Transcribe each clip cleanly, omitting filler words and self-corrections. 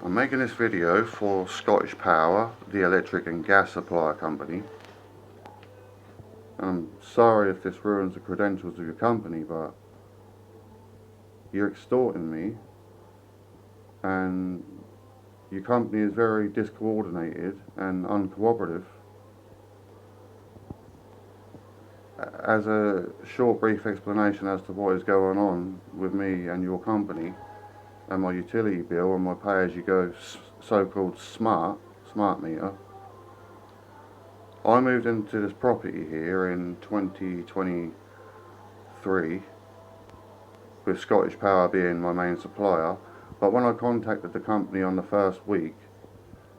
I'm making this video for Scottish Power, the electric and gas supply company. I'm sorry if this ruins the credentials of your company, but you're extorting me and your company is very discoordinated and uncooperative. As a short brief explanation as to what is going on with me and your company and my utility bill and my pay-as-you-go so-called smart meter, I moved into this property here in 2023 with Scottish Power being my main supplier, but when I contacted the company on the first week,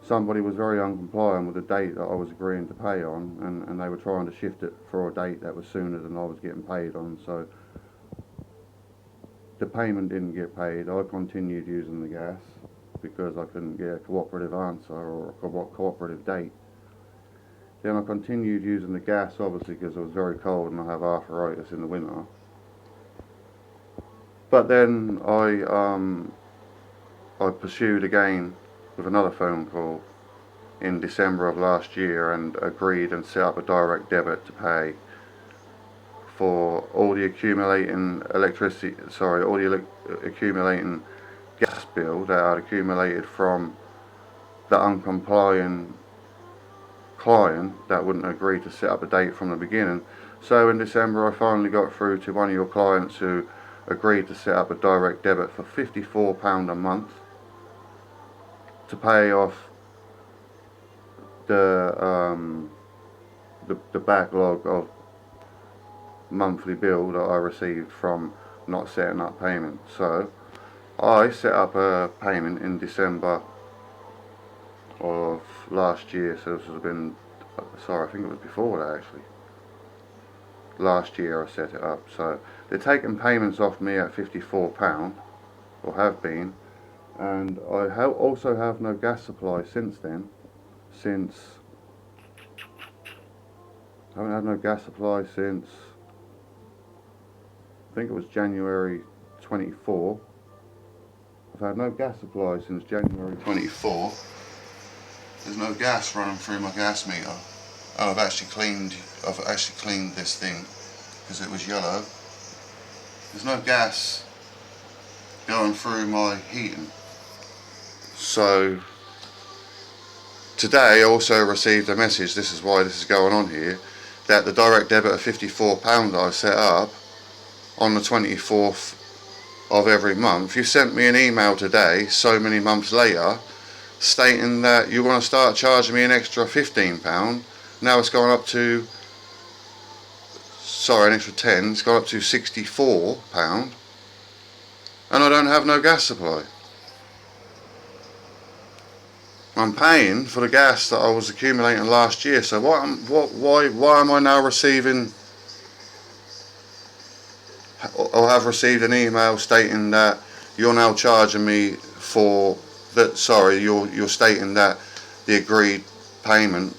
somebody was very uncompliant with the date that I was agreeing to pay on, and they were trying to shift it for a date that was sooner than I was getting paid on, so the payment didn't get paid. I continued using the gas because I couldn't get a cooperative answer or a cooperative date. Then I continued using the gas, obviously, because it was very cold and I have arthritis in the winter. But then I pursued again with another phone call in December of last year and agreed and set up a direct debit to pay for all the accumulating accumulating gas bill that had accumulated from the uncomplying client that wouldn't agree to set up a date from the beginning. So in December I finally got through to one of your clients who agreed to set up a direct debit for £54 a month to pay off the backlog of monthly bill that I received from not setting up payment. So I set up a payment in December of last year, so this has been, sorry, I think it was before that actually. Last year I set it up, so they're taking payments off me at £54, or have been, and I also have no gas supply since then. I haven't had no gas supply since, I think it was January 24. I've had no gas supply since January 24. There's no gas running through my gas meter. And I've actually cleaned this thing because it was yellow. There's no gas going through my heating. So today I also received a message, this is why this is going on here, that the direct debit of £54 that I set up on the 24th of every month, you sent me an email today, so many months later, stating that you're going to start charging me an extra £15. Now it's gone up to, an extra 10, it's gone up to £64, and I don't have no gas supply. I'm paying for the gas that I was accumulating last year, so why am I now receiving, or have received an email stating that you're now charging me for that? Sorry, you're stating that the agreed payment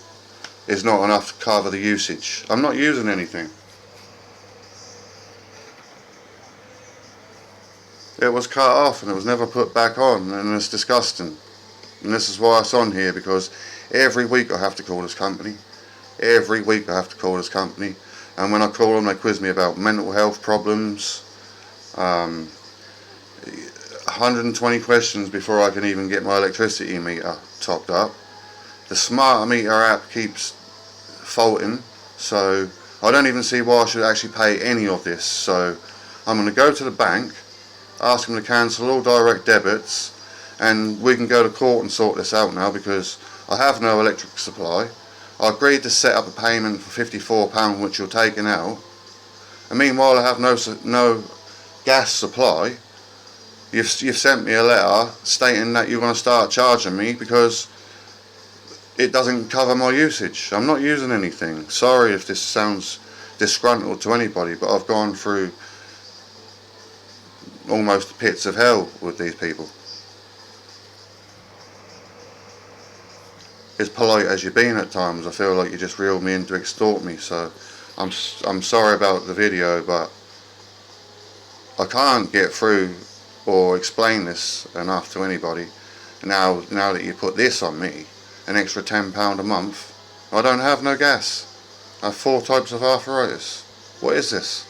is not enough to cover the usage. I'm not using anything. It was cut off and it was never put back on, and it's disgusting. And this is why it's on here, because every week I have to call this company. Every week I have to call this company. And when I call them, they quiz me about mental health problems. 120 questions before I can even get my electricity meter topped up. The smart meter app keeps faulting, so I don't even see why I should actually pay any of this. So I'm going to go to the bank, ask them to cancel all direct debits, and we can go to court and sort this out now, because I have no electric supply. I agreed to set up a payment for £54 which you're taking out, and meanwhile I have no gas supply. You've sent me a letter stating that you're going to start charging me because it doesn't cover my usage. I'm not using anything. Sorry if this sounds disgruntled to anybody, but I've gone through almost the pits of hell with these people. As polite as you've been at times, I feel like you just reeled me in to extort me, so I'm sorry about the video, but I can't get through or explain this enough to anybody. Now that you put this on me, an extra £10 a month, I don't have no gas. I have 4 types of arthritis. What is this?